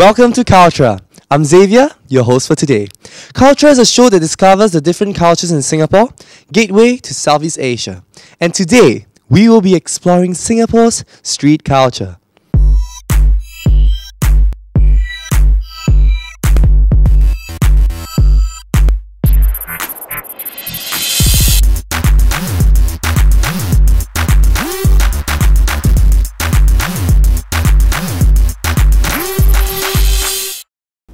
Welcome to CULTURA. I'm Xavier, your host for today. CULTURA is a show that discovers the different cultures in Singapore, gateway to Southeast Asia. And today, we will be exploring Singapore's street culture.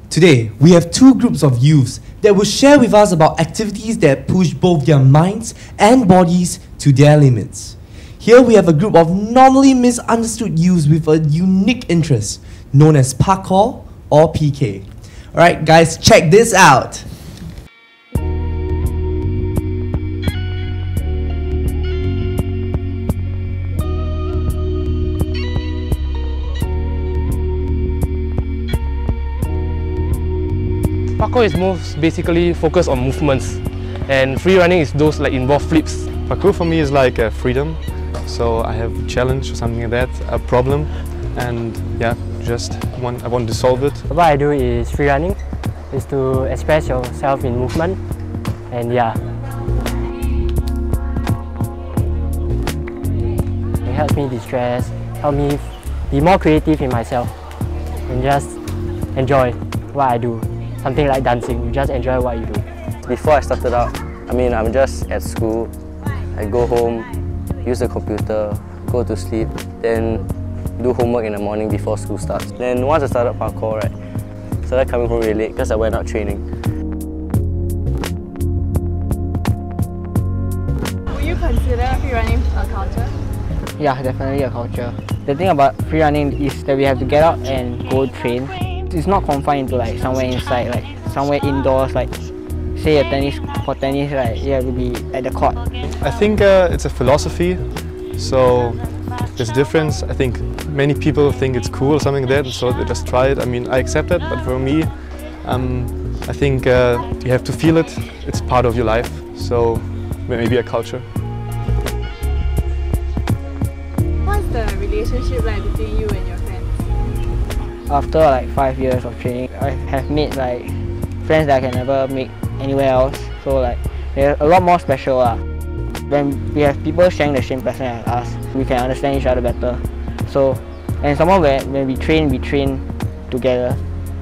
Today, we have two groups of youths that will share with us about activities that push both their minds and bodies to their limits. Here we have a group of normally misunderstood youths with a unique interest, known as parkour or PK. Alright guys, check this out! Parkour is most basically focused on movements, and free running is those like involve flips. Parkour for me is like freedom, so I have a challenge or something like that, a problem, and yeah, I want to solve it. What I do is free running, is to express yourself in movement, and yeah. It helps me de-stress, help me be more creative in myself, and just enjoy what I do. Something like dancing, you just enjoy what you do. Before I started out, I'm just at school. I go home, use the computer, go to sleep, then do homework in the morning before school starts. Then once I started parkour, I started coming home really late because I went out training. Would you consider free running a culture? Yeah, definitely a culture. The thing about free running is that we have to get out and go train. It's not confined to like somewhere inside, like somewhere indoors, like say for tennis, right? Yeah, we'll be at the court. I think it's a philosophy, so there's a difference. I think many people think it's cool or something like that, so they just try it. I accept it, but for me, I think you have to feel it. It's part of your life, so maybe a culture. What's the relationship like between you and your friends? After like 5 years of training, I have made like friends that I can never make anywhere else. So like they're a lot more special. When we have people sharing the same passion as us, we can understand each other better. So, and someone when we train together.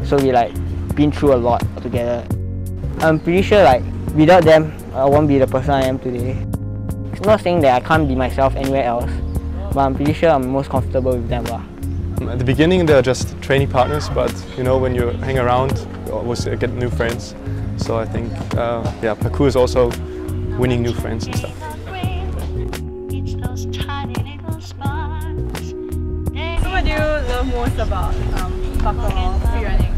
So we like been through a lot together. I'm pretty sure like without them, I won't be the person I am today. It's not saying that I can't be myself anywhere else, but I'm pretty sure I'm most comfortable with them. At the beginning they're just training partners, but when you hang around you always get new friends. So I think yeah, parkour is also winning new friends and stuff. So what do you love most about parkour or free running?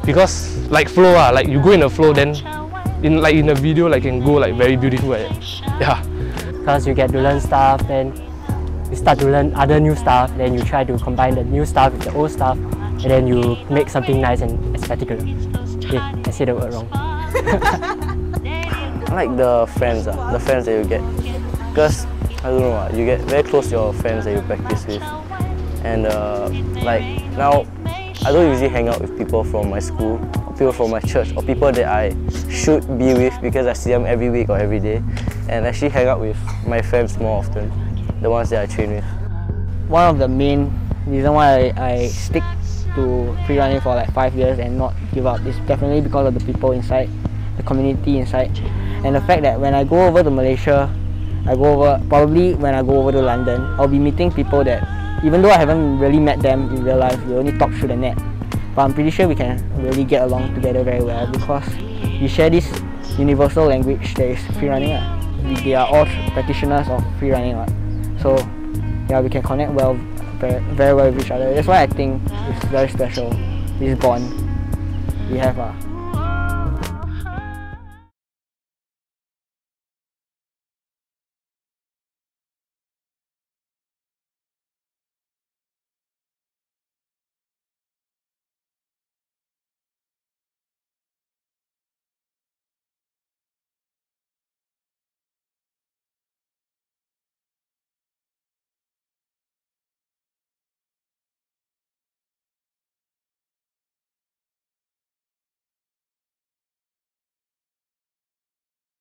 Because like flow, like you go in the flow, then in the video like can go like very beautiful. Yeah. Because you get to learn stuff, then you start to learn other new stuff, then you try to combine the new stuff with the old stuff, and then you make something nice and aesthetical. Yeah, I said the word wrong. I like the friends that you get. Because, I don't know, you get very close to your friends that you practice with. And like now, I don't usually hang out with people from my school, or people from my church, or people that I should be with because I see them every week or every day. And actually hang out with my friends more often, the ones that I train with. One of the main reasons why I stick to free running for like 5 years and not give up is definitely because of the people inside, the community inside, and the fact that when I go over to Malaysia, probably when I go over to London, I'll be meeting people that, even though I haven't really met them in real life, we only talk through the net, but I'm pretty sure we can really get along together very well because we share this universal language that is free running. They are all practitioners of free running. So yeah, we can connect very well with each other. That's why I think it's very special, this bond we have.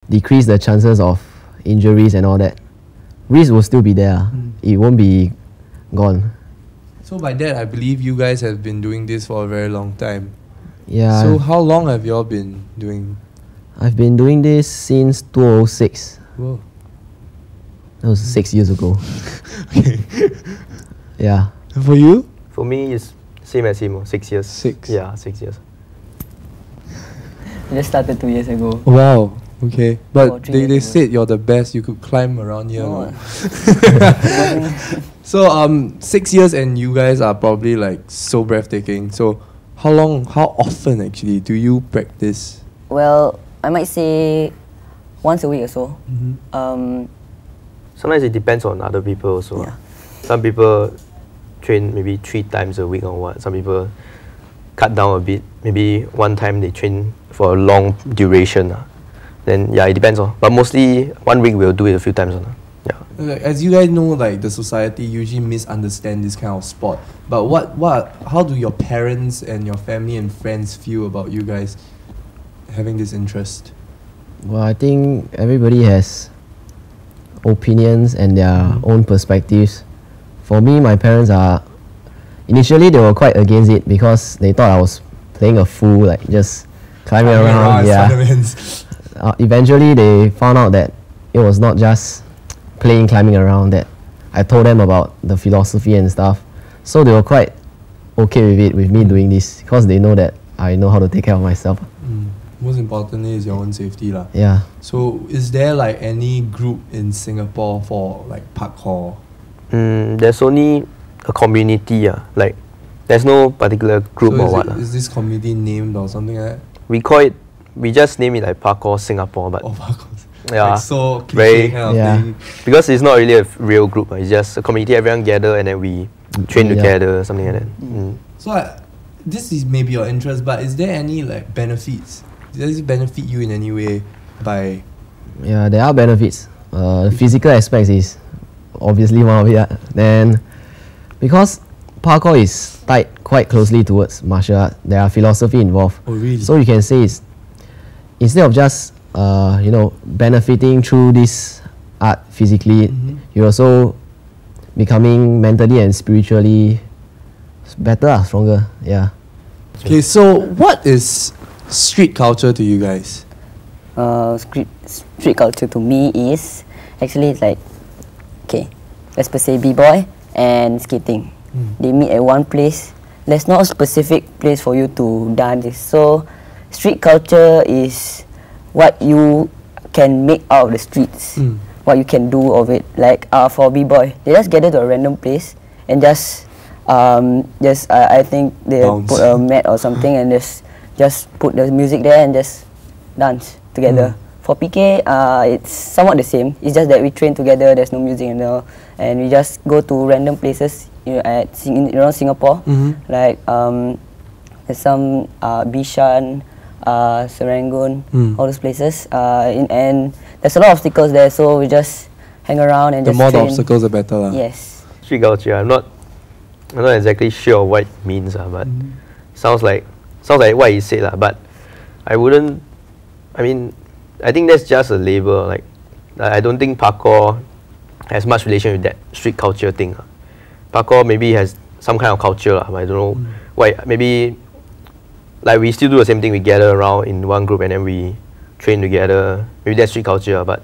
decrease the chances of injuries and all that. Risk will still be there. It won't be gone. So by that, I believe you guys have been doing this for a very long time. Yeah. So how long have you all been doing? I've been doing this since 2006. Whoa. That was 6 years ago. Okay. Yeah. And for you? For me, it's same as him, 6 years. 6? Yeah, 6 years. I just started 2 years ago. Wow. Okay. But About 3 they years ago. said you're the best. You could climb around here. No. No? So 6 years and you guys are probably like so breathtaking. So how often actually do you practice? Well, I might say once a week or so. Sometimes it depends on other people also. Yeah. Some people train maybe 3 times a week or what. Some people cut down a bit. Maybe one time they train for a long duration. Then yeah, it depends on. But mostly 1 week we'll do it a few times. Yeah. Like, as you guys know, like the society usually misunderstand this kind of sport. But how do your parents and your family and friends feel about you guys having this interest? Well, I think everybody has opinions and their own perspectives. For me, my parents are initially they were quite against it because they thought I was playing a fool, like just climbing around. Yeah. Eventually, they found out that it was not just playing climbing around. That I told them about the philosophy and stuff, so they were quite okay with it, with me doing this, because they know that I know how to take care of myself. Most importantly is your own safety lah. Yeah. So is there like any group in Singapore for like parkour? There's only a community. Like there's no particular group So or what. is this community named or something like that? We just name it like Parkour Singapore, but parkour. yeah, Like so very cliche kind of thing. because it's not really a real group. It's just a community. Everyone gather and then we train together, something like that. So this is maybe your interest, but is there any like benefits? Does it benefit you in any way by? Yeah, there are benefits. The physical aspects is obviously one of it. Then, because parkour is tied quite closely towards martial art, there are philosophy involved. Oh really? So you can say it's, instead of just benefiting through this art physically, you're also becoming mentally and spiritually better, stronger. Yeah. Okay, so what is street culture to you guys? Street culture to me is actually it's like, okay, let's say b-boy and skating. They meet at one place. There's not a specific place for you to dance. So street culture is what you can make out of the streets, what you can do of it. Like for b-boy, they just gather to a random place and I think they put a mat or something and just put the music there and just dance together. For PK, it's somewhat the same. It's just that we train together. There's no music and all, and we just go to random places around Singapore. Like there's some Bishan, Serangoon, all those places. And there's a lot of obstacles there, so we just hang around and The just more the train. obstacles, the better lah. Yes. Street culture. I'm not exactly sure what it means, but sounds like what he said lah. But I think that's just a label. Like I don't think parkour has much relation with that street culture thing. Parkour maybe has some kind of culture, but I don't know why. Maybe like we still do the same thing. We gather around in one group and then we train together. Maybe that's street culture, but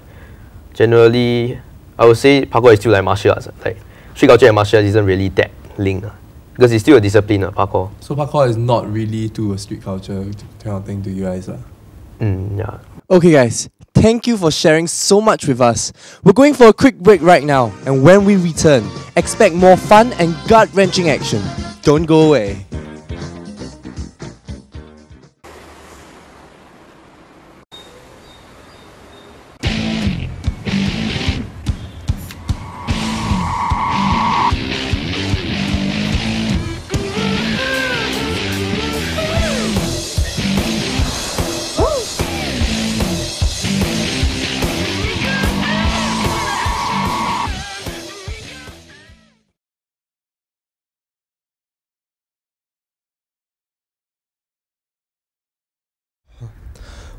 generally I would say parkour is still like martial arts. Like street culture and martial arts isn't really that linked, because it's still a discipline. Parkour. So parkour is not really to a street culture kind of thing to you guys lah. Yeah. Okay guys, thank you for sharing so much with us. We're going for a quick break right now, and when we return, expect more fun and gut-wrenching action. Don't go away.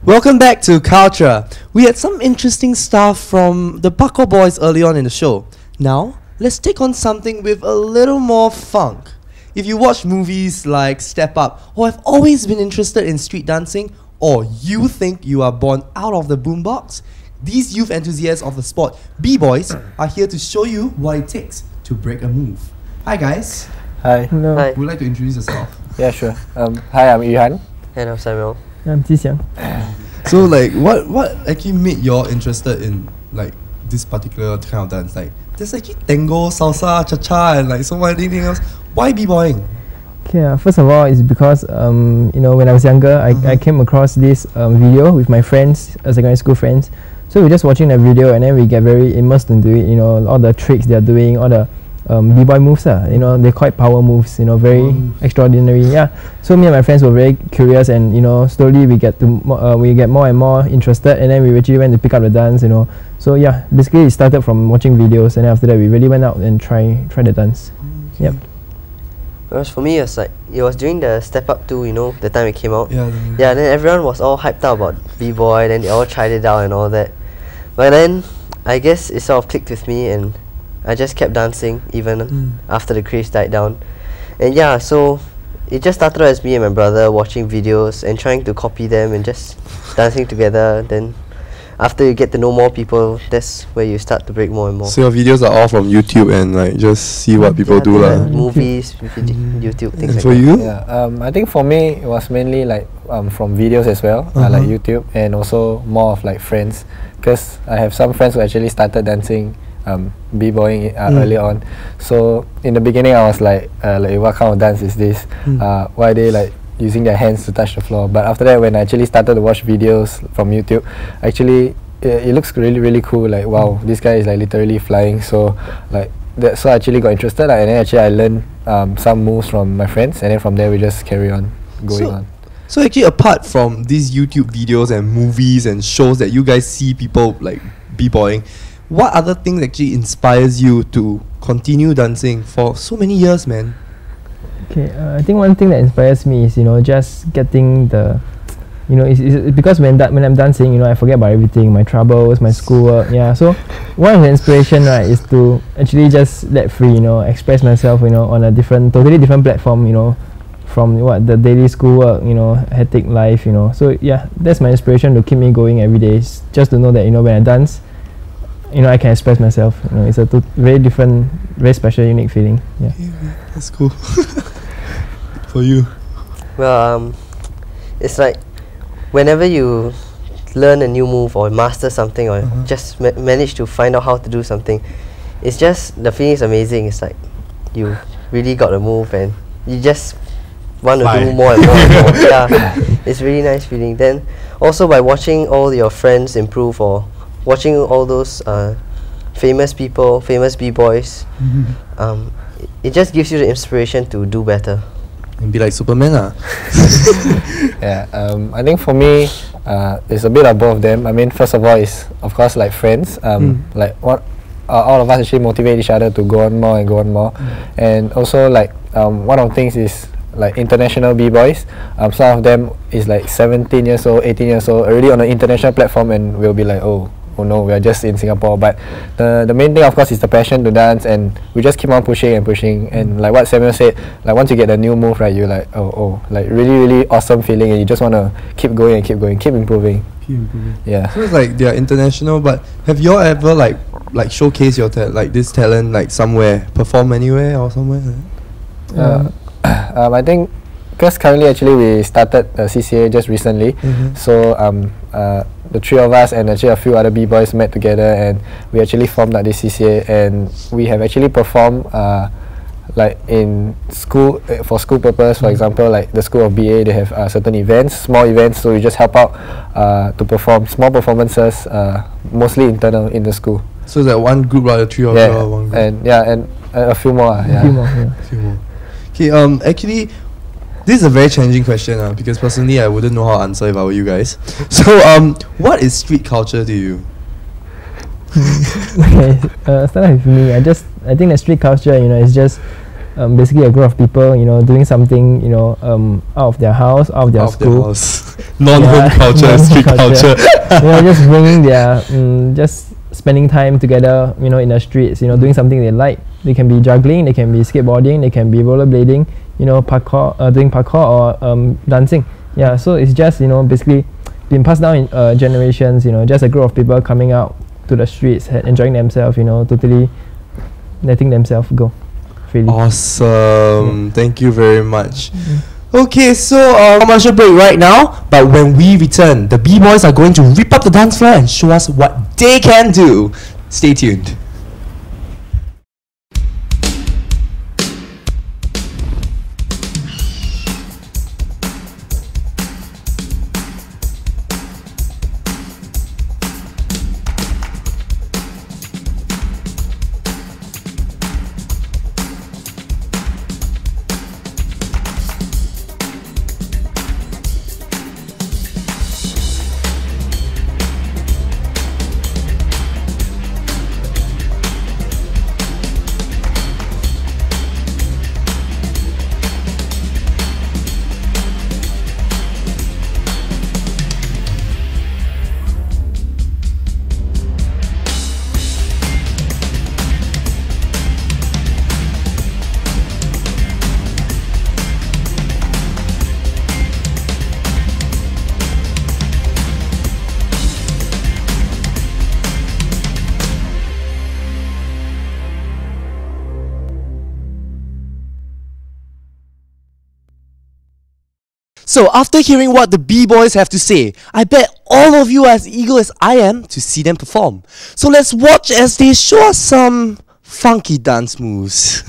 Welcome back to CULTURA. We had some interesting stuff from the Baka Boyz early on in the show. Now, let's take on something with a little more funk. If you watch movies like Step Up, or have always been interested in street dancing, or you think you are born out of the boombox, these youth enthusiasts of the sport, B-Boys, are here to show you what it takes to break a move. Hi guys. Hi. Hello. Hi. Would you like to introduce yourself? Yeah, sure. Hi, I'm Yuhan. And I'm Samuel. I'm Jixiang. So like, what actually made you all interested in like this particular kind of dance? Like, there's actually tango, salsa, cha-cha, and like so anything else. Why b-boying? Okay, first of all, it's because you know, when I was younger, I came across this video with my friends, secondary school friends. So we're just watching the video, and then we get very immersed into it. You know, all the tricks they're doing, all the b-boy moves. You know, they're quite power moves. You know, very extraordinary. Yeah. So me and my friends were very curious, and you know, slowly we get more and more interested, and then we actually went to pick up the dance. You know, so yeah, basically it started from watching videos, and then after that we really went out and try the dance. Yep. Whereas for me, it was during the Step Up 2, you know, the time it came out. Yeah. Yeah, then everyone was all hyped out about B-Boy, then they all tried it out and all that. But then, I guess it sort of clicked with me, and I just kept dancing even after the craze died down. And yeah, so it just started as me and my brother watching videos and trying to copy them and just dancing together. Then after you get to know more people, that's where you start to break more and more. So your videos are all from YouTube and like just see what people do lah. Movies, YouTube, things And like for that. you? Yeah, I think for me it was mainly like from videos as well, like YouTube, and also more of like friends, because I have some friends who actually started dancing b-boying early on. So in the beginning I was like what kind of dance is this? Why are they like using their hands to touch the floor? But after that, when I actually started to watch videos from YouTube, actually it looks really cool. Like wow, this guy is like literally flying. So like so I actually got interested, and then actually I learned some moves from my friends, and then from there we just carry on going on. So actually, apart from these YouTube videos and movies and shows that you guys see people like b-boying, what other things actually inspires you to continue dancing for so many years, man? Okay, I think one thing that inspires me is, you know, just getting the, you know, it's because when I'm dancing, you know, I forget about everything, my troubles, my schoolwork. Yeah, so one of the inspiration, right, is to actually just let free, you know, express myself, you know, on a totally different platform, you know, from the daily schoolwork, you know, hectic life, you know. So yeah, that's my inspiration to keep me going every day. It's just to know that, you know, when I dance, you know, I can express myself. You know, it's a very different, very special, unique feeling. Yeah. That's cool. For you? Well, it's like whenever you learn a new move or master something or just manage to find out how to do something, it's just, the feeling is amazing. It's like you really got a move and you just want to do more and more and more. Yeah, it's really nice feeling. Then also by watching all your friends improve, or watching all those famous people, famous b-boys, it just gives you the inspiration to do better. And be like Superman, Yeah, I think for me, it's a bit of both of them. I mean, first of all, is of course like friends. Like what all of us actually motivate each other to go on more and go on more. And also like one of the things is like international b-boys. Some of them is like 17 years old, 18 years old, already on an international platform, and we'll be like, oh no, we are just in Singapore. But the main thing of course is the passion to dance, and we just keep on pushing and pushing. And like what Samuel said, like once you get a new move, right, you're like like really awesome feeling, and you just want to keep going and keep going, keep improving. Yeah. So it's like they're international, but have you all ever like showcase your like this talent like somewhere, perform anywhere or somewhere? I think because currently actually we started a CCA just recently, so the three of us and actually a few other b-boys met together, and we actually formed like this CCA, and we have actually performed like in school, for school purpose. For example, like the school of BA, they have certain events, small events, so we just help out to perform small performances, mostly internal in the school. So is that one group, right? The three of you are one group? And a few more. A few more. Okay, actually, this is a very challenging question because personally I wouldn't know how to answer if I were you guys. So what is street culture to you? Okay, start with me. I think that street culture, you know, is just basically a group of people, you know, doing something, you know, out of their house, out of their school. Non-home culture, street culture. You know, just bringing their, just spending time together, you know, in the streets, you know, doing something they like. They can be juggling, they can be skateboarding, they can be rollerblading, you know, parkour, doing parkour or dancing. Yeah, so it's just, you know, basically been passed down in generations, you know, just a group of people coming out to the streets, enjoying themselves, you know, totally letting themselves go. Freely. Awesome. Thank you very much. Okay, so commercial break right now, but when we return, the B-boys are going to rip up the dance floor and show us what they can do. Stay tuned. So after hearing what the B-boys have to say, I bet all of you are as eager as I am to see them perform. So let's watch as they show us some funky dance moves.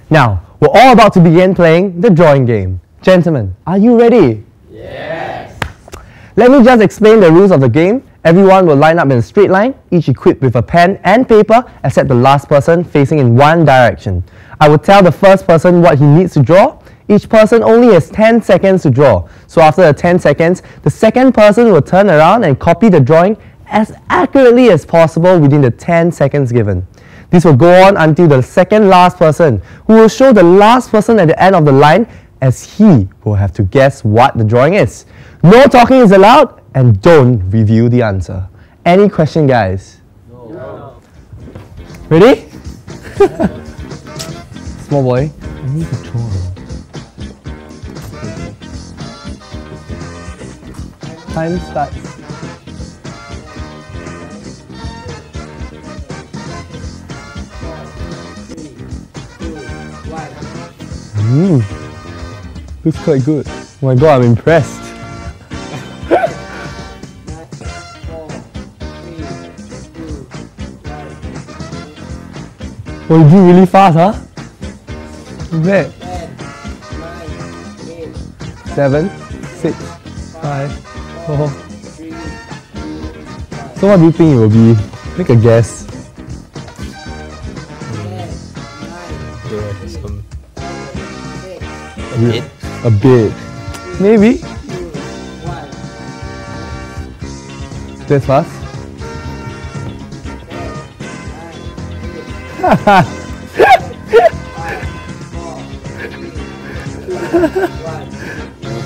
Now, we're all about to begin playing the drawing game. Gentlemen, are you ready? Yes! Let me just explain the rules of the game. Everyone will line up in a straight line, each equipped with a pen and paper, except the last person facing in one direction. I will tell the first person what he needs to draw. Each person only has 10 seconds to draw. So after the 10 seconds, the second person will turn around and copy the drawing as accurately as possible within the 10 seconds given. This will go on until the second last person, who will show the last person at the end of the line, as he will have to guess what the drawing is. No talking is allowed, and don't reveal the answer. Any question, guys? No. Ready? Small boy. I need to draw. Time starts. Looks quite good. Oh my god, I'm impressed. Oh, you do really fast, huh? Bad. 7, 6, 5, 4. So what do you think it will be? Make a guess. A bit. Maybe. That's fast.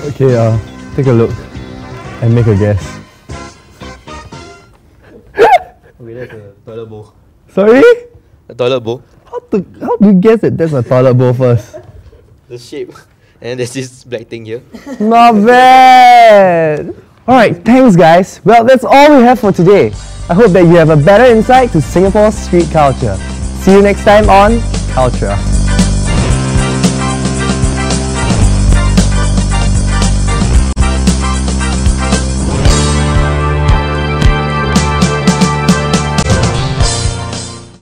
Okay, take a look and make a guess. Okay, that's a toilet bowl. Sorry? A toilet bowl. How do you guess that that's a toilet bowl first? The shape. And there's this black thing here. Not bad! Alright, thanks guys. Well, that's all we have for today. I hope that you have a better insight to Singapore's street culture. See you next time on CULTURA.